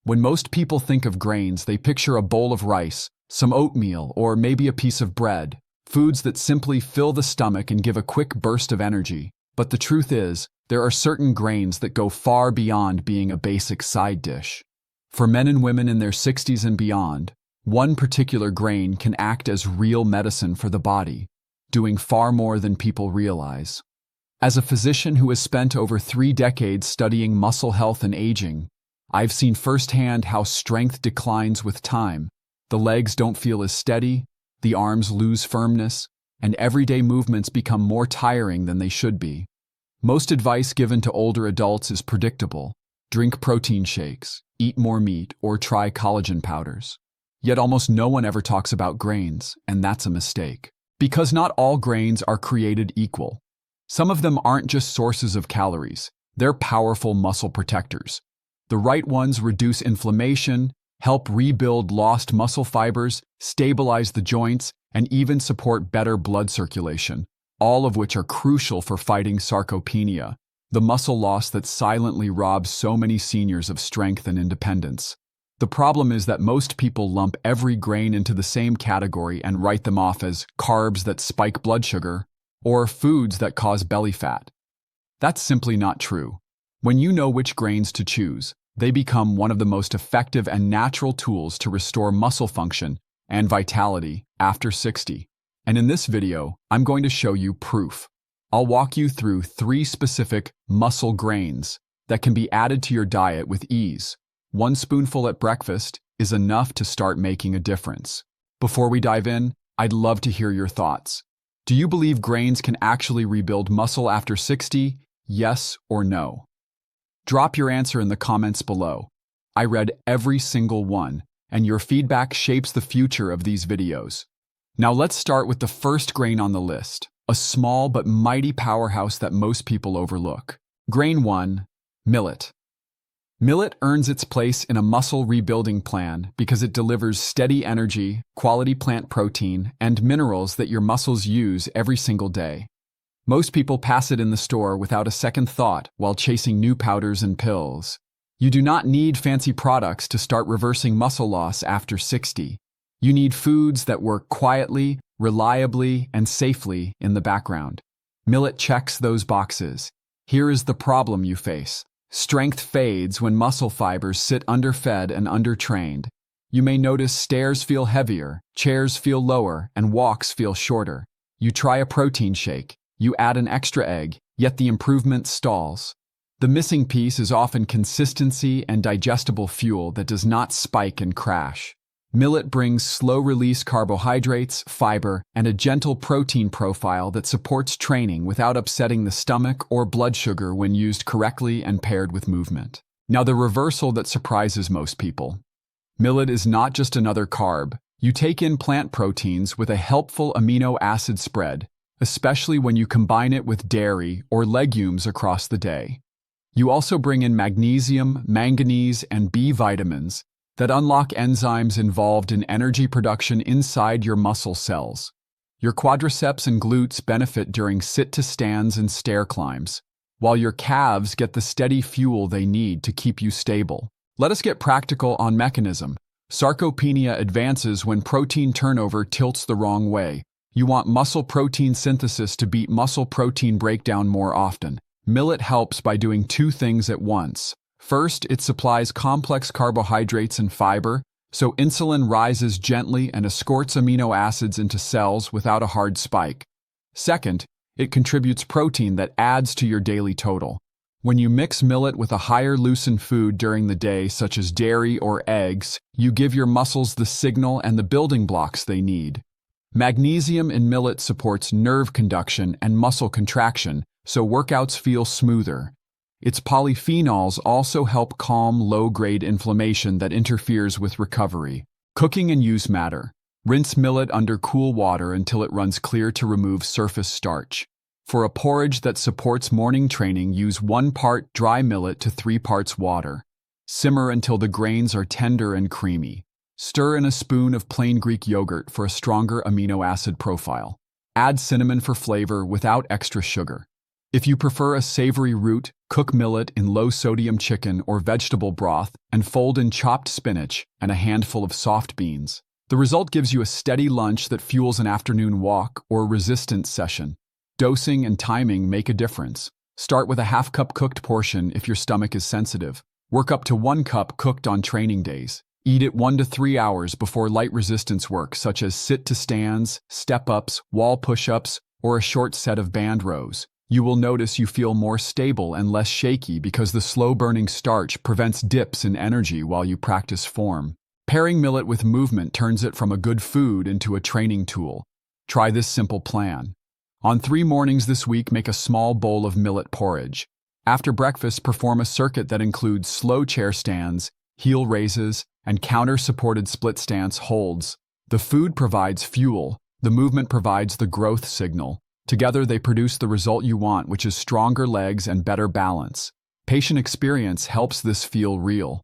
When most people think of grains, they picture a bowl of rice, some oatmeal, or maybe a piece of bread, foods that simply fill the stomach and give a quick burst of energy. But the truth is, there are certain grains that go far beyond being a basic side dish. For men and women in their 60s and beyond, one particular grain can act as real medicine for the body, doing far more than people realize. As a physician who has spent over 3 decades studying muscle health and aging, I've seen firsthand how strength declines with time. The legs don't feel as steady, the arms lose firmness, and everyday movements become more tiring than they should be. Most advice given to older adults is predictable: drink protein shakes, eat more meat, or try collagen powders. Yet almost no one ever talks about grains, and that's a mistake. Because not all grains are created equal. Some of them aren't just sources of calories, they're powerful muscle protectors. The right ones reduce inflammation, help rebuild lost muscle fibers, stabilize the joints, and even support better blood circulation, all of which are crucial for fighting sarcopenia, the muscle loss that silently robs so many seniors of strength and independence. The problem is that most people lump every grain into the same category and write them off as carbs that spike blood sugar or foods that cause belly fat. That's simply not true. When you know which grains to choose, they become one of the most effective and natural tools to restore muscle function and vitality after 60. And in this video, I'm going to show you proof. I'll walk you through 3 specific muscle grains that can be added to your diet with ease. 1 spoonful at breakfast is enough to start making a difference. Before we dive in, I'd love to hear your thoughts. Do you believe grains can actually rebuild muscle after 60? Yes or no? Drop your answer in the comments below. I read every single one, and your feedback shapes the future of these videos. Now let's start with the first grain on the list, a small but mighty powerhouse that most people overlook. Grain 1, millet. Millet earns its place in a muscle rebuilding plan because it delivers steady energy, quality plant protein, and minerals that your muscles use every single day. Most people pass it in the store without a second thought while chasing new powders and pills. You do not need fancy products to start reversing muscle loss after 60. You need foods that work quietly, reliably, and safely in the background. Millet checks those boxes. Here is the problem you face. Strength fades when muscle fibers sit underfed and undertrained. You may notice stairs feel heavier, chairs feel lower, and walks feel shorter. You try a protein shake. You add an extra egg, yet the improvement stalls. The missing piece is often consistency and digestible fuel that does not spike and crash. Millet brings slow-release carbohydrates, fiber, and a gentle protein profile that supports training without upsetting the stomach or blood sugar when used correctly and paired with movement. Now, the reversal that surprises most people. Millet is not just another carb. You take in plant proteins with a helpful amino acid spread, especially when you combine it with dairy or legumes across the day. You also bring in magnesium, manganese, and B vitamins that unlock enzymes involved in energy production inside your muscle cells. Your quadriceps and glutes benefit during sit-to-stands and stair climbs, while your calves get the steady fuel they need to keep you stable. Let us get practical on mechanism. Sarcopenia advances when protein turnover tilts the wrong way. You want muscle protein synthesis to beat muscle protein breakdown more often. Millet helps by doing 2 things at once. First, it supplies complex carbohydrates and fiber, so insulin rises gently and escorts amino acids into cells without a hard spike. Second, it contributes protein that adds to your daily total. When you mix millet with a higher lucin food during the day, such as dairy or eggs, you give your muscles the signal and the building blocks they need. Magnesium in millet supports nerve conduction and muscle contraction, so workouts feel smoother. Its polyphenols also help calm low-grade inflammation that interferes with recovery. Cooking and use matter. Rinse millet under cool water until it runs clear to remove surface starch. For a porridge that supports morning training, use 1 part dry millet to 3 parts water. Simmer until the grains are tender and creamy. Stir in a spoon of plain Greek yogurt for a stronger amino acid profile. Add cinnamon for flavor without extra sugar. If you prefer a savory root, cook millet in low-sodium chicken or vegetable broth and fold in chopped spinach and a handful of soft beans. The result gives you a steady lunch that fuels an afternoon walk or resistance session. Dosing and timing make a difference. Start with a half-cup cooked portion if your stomach is sensitive. Work up to 1 cup cooked on training days. Eat it 1 to 3 hours before light resistance work such as sit-to-stands, step-ups, wall push-ups, or a short set of band rows. You will notice you feel more stable and less shaky because the slow-burning starch prevents dips in energy while you practice form. Pairing millet with movement turns it from a good food into a training tool. Try this simple plan. On 3 mornings this week, make a small bowl of millet porridge. After breakfast, perform a circuit that includes slow chair stands, heel raises, and counter-supported split stance holds. The food provides fuel, the movement provides the growth signal. Together they produce the result you want, which is stronger legs and better balance. Patient experience helps this feel real.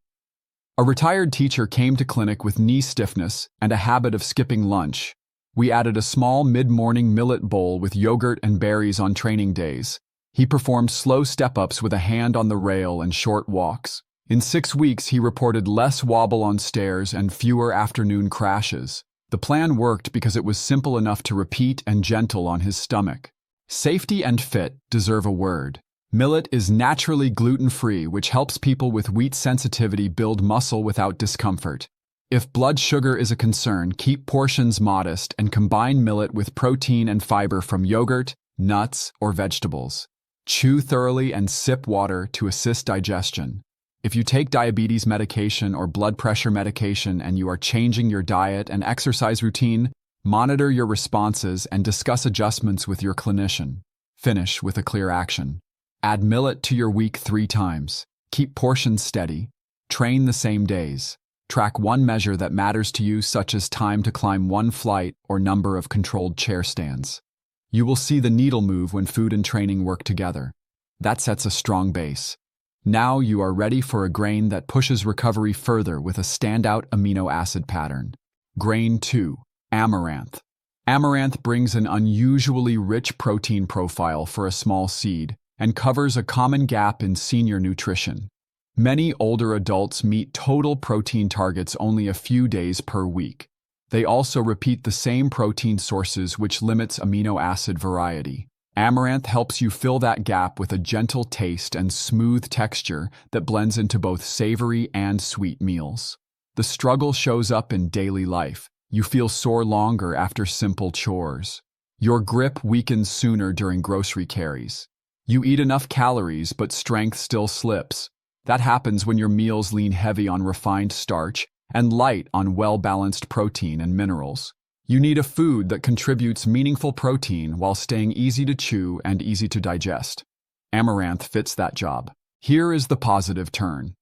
A retired teacher came to clinic with knee stiffness and a habit of skipping lunch. We added a small mid-morning millet bowl with yogurt and berries on training days. He performed slow step-ups with a hand on the rail and short walks. In 6 weeks, he reported less wobble on stairs and fewer afternoon crashes. The plan worked because it was simple enough to repeat and gentle on his stomach. Safety and fit deserve a word. Millet is naturally gluten-free, which helps people with wheat sensitivity build muscle without discomfort. If blood sugar is a concern, keep portions modest and combine millet with protein and fiber from yogurt, nuts, or vegetables. Chew thoroughly and sip water to assist digestion. If you take diabetes medication or blood pressure medication and you are changing your diet and exercise routine, monitor your responses and discuss adjustments with your clinician. Finish with a clear action. Add millet to your week 3 times. Keep portions steady. Train the same days. Track one measure that matters to you, such as time to climb 1 flight or number of controlled chair stands. You will see the needle move when food and training work together. That sets a strong base. Now you are ready for a grain that pushes recovery further with a standout amino acid pattern. Grain 2, amaranth. Amaranth brings an unusually rich protein profile for a small seed and covers a common gap in senior nutrition. Many older adults meet total protein targets only a few days per week. They also repeat the same protein sources, which limits amino acid variety. Amaranth helps you fill that gap with a gentle taste and smooth texture that blends into both savory and sweet meals. The struggle shows up in daily life. You feel sore longer after simple chores. Your grip weakens sooner during grocery carries. You eat enough calories, but strength still slips. That happens when your meals lean heavy on refined starch and light on well-balanced protein and minerals. You need a food that contributes meaningful protein while staying easy to chew and easy to digest. Amaranth fits that job. Here is the positive turn.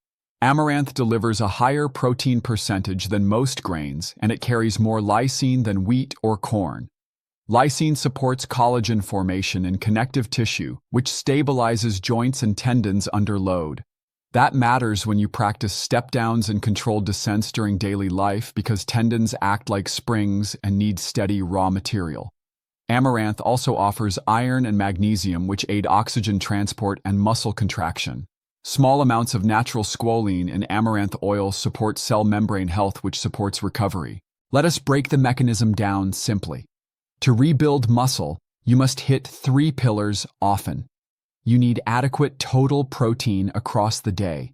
Amaranth delivers a higher protein percentage than most grains, and it carries more lysine than wheat or corn. Lysine supports collagen formation in connective tissue, which stabilizes joints and tendons under load. That matters when you practice step-downs and controlled descents during daily life because tendons act like springs and need steady raw material. Amaranth also offers iron and magnesium, which aid oxygen transport and muscle contraction. Small amounts of natural squalene in amaranth oil support cell membrane health, which supports recovery. Let us break the mechanism down simply. To rebuild muscle, you must hit 3 pillars often. You need adequate total protein across the day.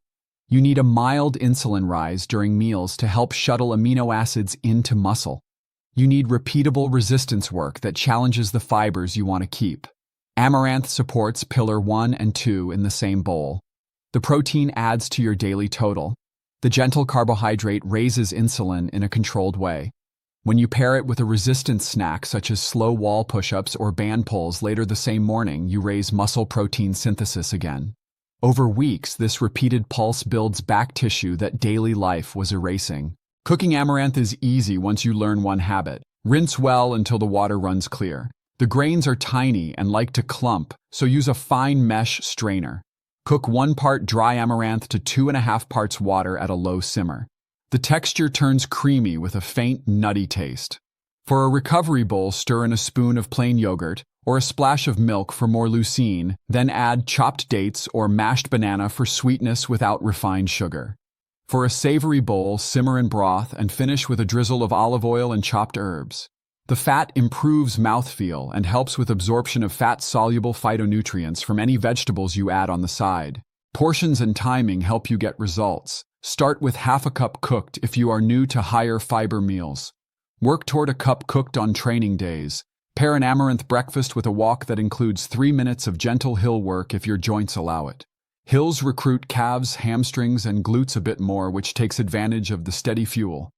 You need a mild insulin rise during meals to help shuttle amino acids into muscle. You need repeatable resistance work that challenges the fibers you want to keep. Amaranth supports pillar 1 and 2 in the same bowl. The protein adds to your daily total. The gentle carbohydrate raises insulin in a controlled way. When you pair it with a resistance snack such as slow wall push-ups or band pulls later the same morning, you raise muscle protein synthesis again. Over weeks, this repeated pulse builds back tissue that daily life was erasing. Cooking amaranth is easy once you learn one habit. Rinse well until the water runs clear. The grains are tiny and like to clump, so use a fine mesh strainer. Cook 1 part dry amaranth to 2.5 parts water at a low simmer. The texture turns creamy with a faint, nutty taste. For a recovery bowl, stir in a spoon of plain yogurt or a splash of milk for more leucine, then add chopped dates or mashed banana for sweetness without refined sugar. For a savory bowl, simmer in broth and finish with a drizzle of olive oil and chopped herbs. The fat improves mouthfeel and helps with absorption of fat-soluble phytonutrients from any vegetables you add on the side. Portions and timing help you get results. Start with half a cup cooked if you are new to higher fiber meals. Work toward a cup cooked on training days. Pair an amaranth breakfast with a walk that includes 3 minutes of gentle hill work if your joints allow it. Hills recruit calves, hamstrings, and glutes a bit more, which takes advantage of the steady fuel.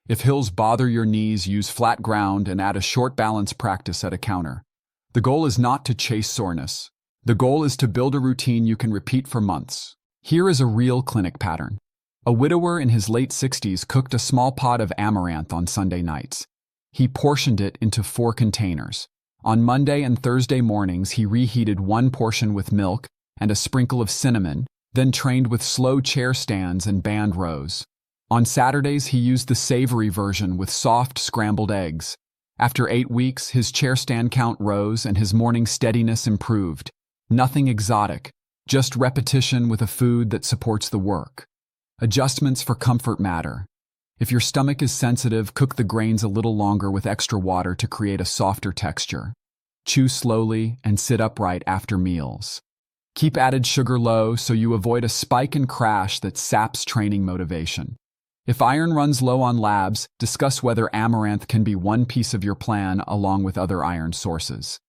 If hills bother your knees, use flat ground and add a short balance practice at a counter. The goal is not to chase soreness. The goal is to build a routine you can repeat for months. Here is a real clinic pattern. A widower in his late 60s cooked a small pot of amaranth on Sunday nights. He portioned it into 4 containers. On Monday and Thursday mornings, he reheated 1 portion with milk and a sprinkle of cinnamon, then trained with slow chair stands and band rows. On Saturdays, he used the savory version with soft scrambled eggs. After 8 weeks, his chair stand count rose and his morning steadiness improved. Nothing exotic, just repetition with a food that supports the work. Adjustments for comfort matter. If your stomach is sensitive, cook the grains a little longer with extra water to create a softer texture. Chew slowly and sit upright after meals. Keep added sugar low so you avoid a spike and crash that saps training motivation. If iron runs low on labs, discuss whether amaranth can be one piece of your plan along with other iron sources.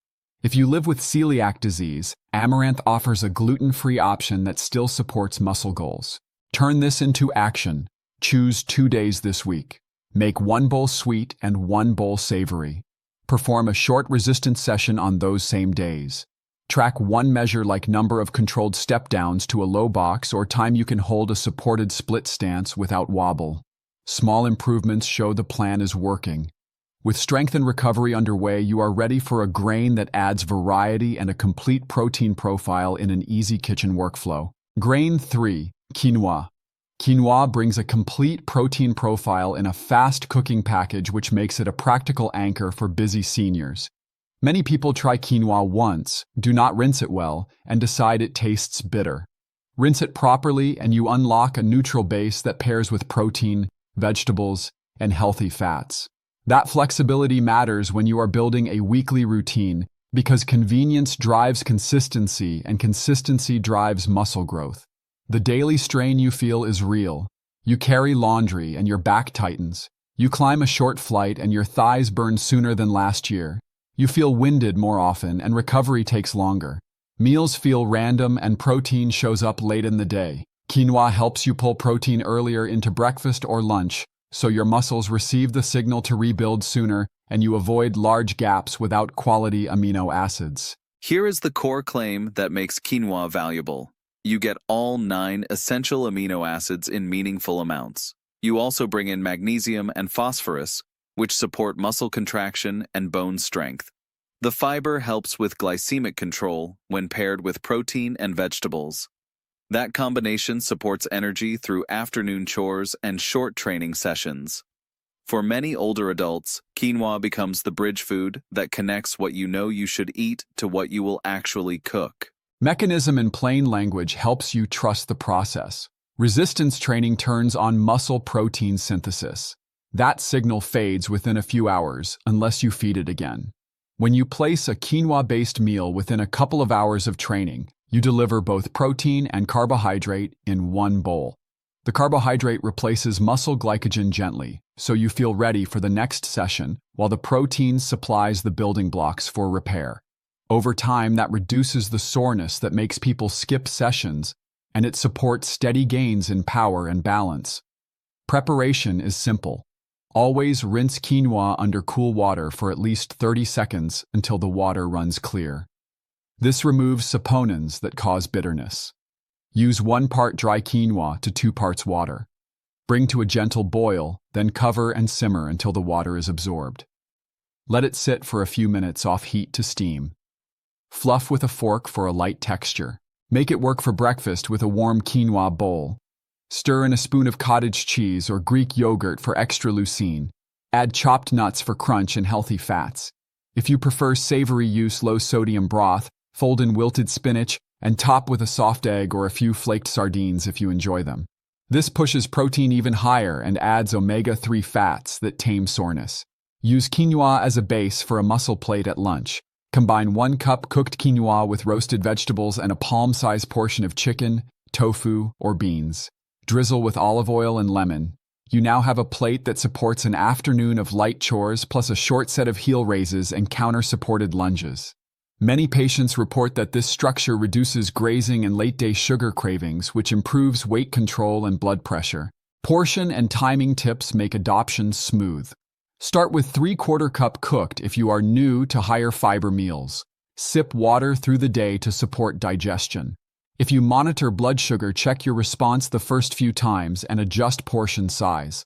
If you live with celiac disease, amaranth offers a gluten-free option that still supports muscle goals. Turn this into action. Choose 2 days this week. Make 1 bowl sweet and 1 bowl savory. Perform a short resistance session on those same days. Track 1 measure like number of controlled step downs to a low box or time you can hold a supported split stance without wobble. Small improvements show the plan is working. With strength and recovery underway, you are ready for a grain that adds variety and a complete protein profile in an easy kitchen workflow. Grain 3, quinoa. Quinoa brings a complete protein profile in a fast cooking package, which makes it a practical anchor for busy seniors. Many people try quinoa once, do not rinse it well, and decide it tastes bitter. Rinse it properly and you unlock a neutral base that pairs with protein, vegetables, and healthy fats. That flexibility matters when you are building a weekly routine because convenience drives consistency and consistency drives muscle growth. The daily strain you feel is real. You carry laundry and your back tightens. You climb a short flight and your thighs burn sooner than last year. You feel winded more often and recovery takes longer. Meals feel random and protein shows up late in the day. Quinoa helps you pull protein earlier into breakfast or lunch, so your muscles receive the signal to rebuild sooner and you avoid large gaps without quality amino acids. Here is the core claim that makes quinoa valuable. You get all 9 essential amino acids in meaningful amounts. You also bring in magnesium and phosphorus, which support muscle contraction and bone strength. The fiber helps with glycemic control when paired with protein and vegetables. That combination supports energy through afternoon chores and short training sessions. For many older adults, quinoa becomes the bridge food that connects what you know you should eat to what you will actually cook. Mechanism in plain language helps you trust the process. Resistance training turns on muscle protein synthesis. That signal fades within a few hours unless you feed it again. When you place a quinoa-based meal within a couple of hours of training, you deliver both protein and carbohydrate in 1 bowl. The carbohydrate replaces muscle glycogen gently, so you feel ready for the next session, while the protein supplies the building blocks for repair. Over time, that reduces the soreness that makes people skip sessions, and it supports steady gains in power and balance. Preparation is simple. Always rinse quinoa under cool water for at least 30 seconds until the water runs clear. This removes saponins that cause bitterness. Use 1 part dry quinoa to 2 parts water. Bring to a gentle boil, then cover and simmer until the water is absorbed. Let it sit for a few minutes off heat to steam. Fluff with a fork for a light texture. Make it work for breakfast with a warm quinoa bowl. Stir in a spoon of cottage cheese or Greek yogurt for extra leucine. Add chopped nuts for crunch and healthy fats. If you prefer savory, use low-sodium broth, fold in wilted spinach, and top with a soft egg or a few flaked sardines if you enjoy them. This pushes protein even higher and adds omega-3 fats that tame soreness. Use quinoa as a base for a muscle plate at lunch. Combine 1 cup cooked quinoa with roasted vegetables and a palm-sized portion of chicken, tofu, or beans. Drizzle with olive oil and lemon. You now have a plate that supports an afternoon of light chores plus a short set of heel raises and counter-supported lunges. Many patients report that this structure reduces grazing and late-day sugar cravings, which improves weight control and blood pressure. Portion and timing tips make adoption smooth. Start with 3/4 cup cooked if you are new to higher fiber meals. Sip water through the day to support digestion. If you monitor blood sugar, check your response the first few times and adjust portion size.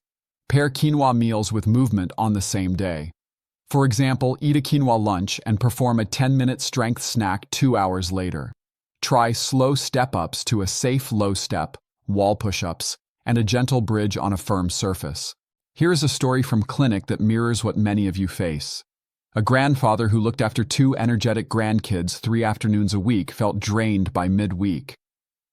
Pair quinoa meals with movement on the same day. For example, eat a quinoa lunch and perform a 10-minute strength snack 2 hours later. Try slow step-ups to a safe low step, wall push-ups, and a gentle bridge on a firm surface. Here is a story from clinic that mirrors what many of you face. A grandfather who looked after 2 energetic grandkids 3 afternoons a week felt drained by mid-week.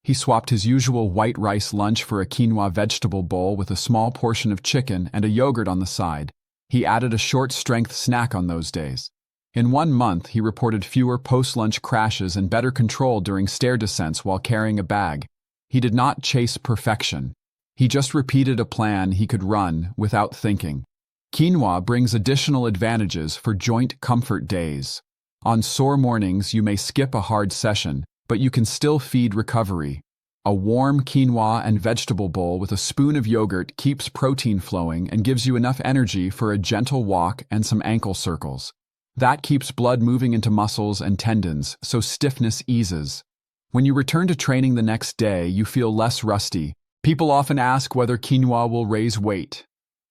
He swapped his usual white rice lunch for a quinoa vegetable bowl with a small portion of chicken and a yogurt on the side. He added a short strength snack on those days. In 1 month, he reported fewer post-lunch crashes and better control during stair descents while carrying a bag. He did not chase perfection. He just repeated a plan he could run without thinking. Quinoa brings additional advantages for joint comfort days. On sore mornings, you may skip a hard session, but you can still feed recovery. A warm quinoa and vegetable bowl with a spoon of yogurt keeps protein flowing and gives you enough energy for a gentle walk and some ankle circles. That keeps blood moving into muscles and tendons, so stiffness eases. When you return to training the next day, you feel less rusty. People often ask whether quinoa will raise weight.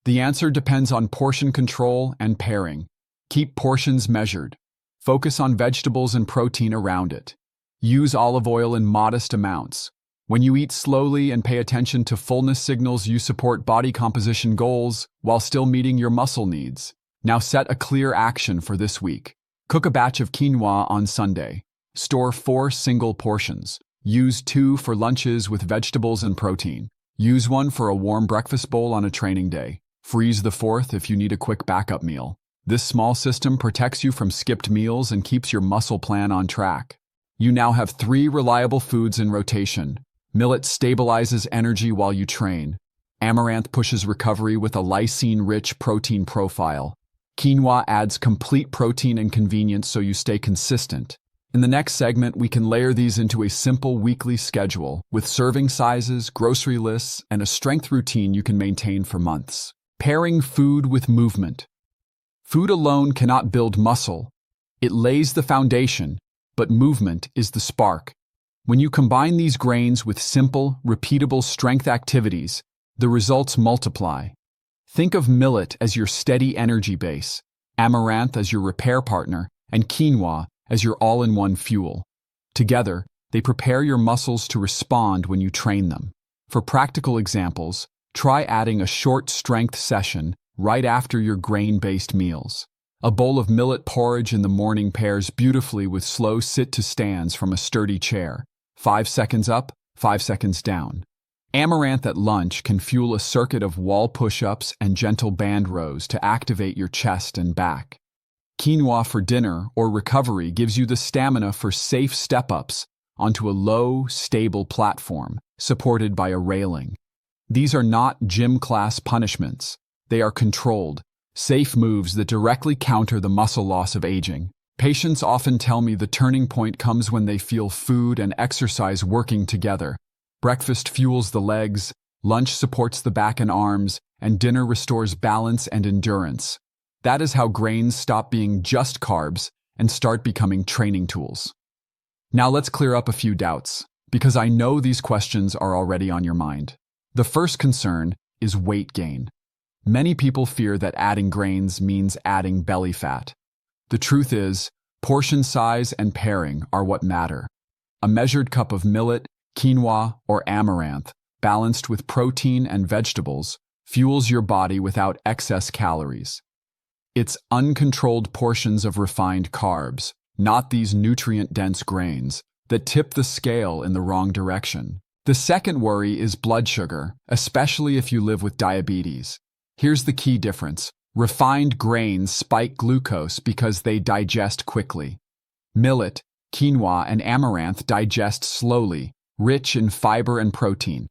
The answer depends on portion control and pairing. Keep portions measured. Focus on vegetables and protein around it. Use olive oil in modest amounts. When you eat slowly and pay attention to fullness signals, you support body composition goals while still meeting your muscle needs. Now set a clear action for this week. Cook a batch of quinoa on Sunday. Store 4 single portions. Use 2 for lunches with vegetables and protein. Use 1 for a warm breakfast bowl on a training day. Freeze the 4th if you need a quick backup meal. This small system protects you from skipped meals and keeps your muscle plan on track. You now have 3 reliable foods in rotation. Millet stabilizes energy while you train. Amaranth pushes recovery with a lysine-rich protein profile. Quinoa adds complete protein and convenience so you stay consistent. In the next segment, we can layer these into a simple weekly schedule with serving sizes, grocery lists, and a strength routine you can maintain for months. Pairing food with movement. Food alone cannot build muscle. It lays the foundation, but movement is the spark. When you combine these grains with simple, repeatable strength activities, the results multiply. Think of millet as your steady energy base, amaranth as your repair partner, and quinoa as your all-in-one fuel. Together, they prepare your muscles to respond when you train them. For practical examples, try adding a short strength session right after your grain-based meals. A bowl of millet porridge in the morning pairs beautifully with slow sit-to-stands from a sturdy chair. 5 seconds up, 5 seconds down. Amaranth at lunch can fuel a circuit of wall push-ups and gentle band rows to activate your chest and back. Quinoa for dinner or recovery gives you the stamina for safe step-ups onto a low, stable platform supported by a railing. These are not gym class punishments. They are controlled, safe moves that directly counter the muscle loss of aging. Patients often tell me the turning point comes when they feel food and exercise working together. Breakfast fuels the legs, lunch supports the back and arms, and dinner restores balance and endurance. That is how grains stop being just carbs and start becoming training tools. Now let's clear up a few doubts, because I know these questions are already on your mind. The first concern is weight gain. Many people fear that adding grains means adding belly fat. The truth is, portion size and pairing are what matter. A measured cup of millet, quinoa, or amaranth, balanced with protein and vegetables, fuels your body without excess calories. It's uncontrolled portions of refined carbs, not these nutrient-dense grains, that tip the scale in the wrong direction. The second worry is blood sugar, especially if you live with diabetes. Here's the key difference. Refined grains spike glucose because they digest quickly. Millet, quinoa, and amaranth digest slowly, rich in fiber and protein.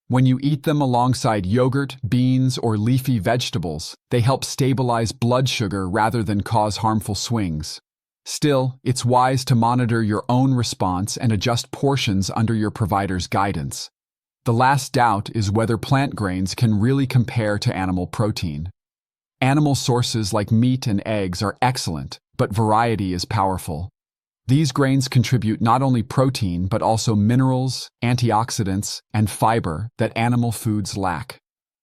When you eat them alongside yogurt, beans, or leafy vegetables, they help stabilize blood sugar rather than cause harmful swings. Still, it's wise to monitor your own response and adjust portions under your provider's guidance. The last doubt is whether plant grains can really compare to animal protein. Animal sources like meat and eggs are excellent, but variety is powerful. These grains contribute not only protein but also minerals, antioxidants, and fiber that animal foods lack.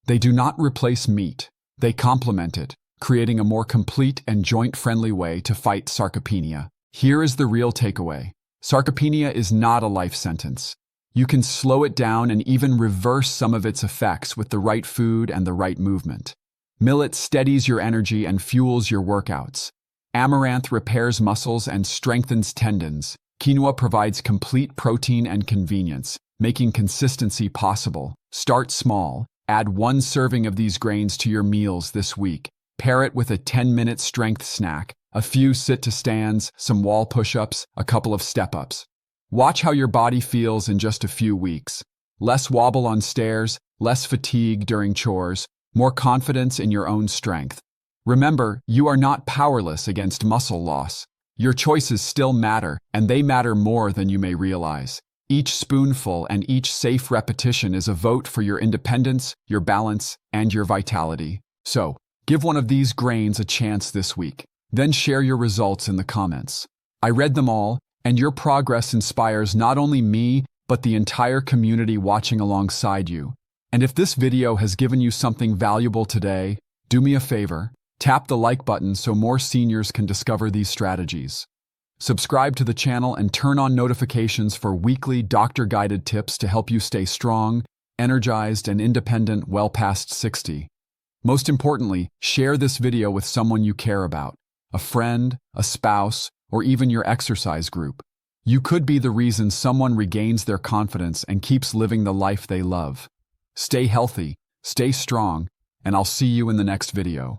They do not replace meat, they complement it, creating a more complete and joint-friendly way to fight sarcopenia. Here is the real takeaway. Sarcopenia is not a life sentence. You can slow it down and even reverse some of its effects with the right food and the right movement. Millet steadies your energy and fuels your workouts. Amaranth repairs muscles and strengthens tendons. Quinoa provides complete protein and convenience, making consistency possible. Start small. Add 1 serving of these grains to your meals this week. Pair it with a 10-minute strength snack, a few sit-to-stands, some wall push-ups, a couple of step-ups. Watch how your body feels in just a few weeks. Less wobble on stairs, less fatigue during chores, more confidence in your own strength. Remember, you are not powerless against muscle loss. Your choices still matter, and they matter more than you may realize. Each spoonful and each safe repetition is a vote for your independence, your balance, and your vitality. So, give one of these grains a chance this week. Then share your results in the comments. I read them all, and your progress inspires not only me, but the entire community watching alongside you. And if this video has given you something valuable today, do me a favor, tap the like button so more seniors can discover these strategies. Subscribe to the channel and turn on notifications for weekly doctor-guided tips to help you stay strong, energized, and independent well past 60. Most importantly, share this video with someone you care about, a friend, a spouse, or even your exercise group. You could be the reason someone regains their confidence and keeps living the life they love. Stay healthy, stay strong, and I'll see you in the next video.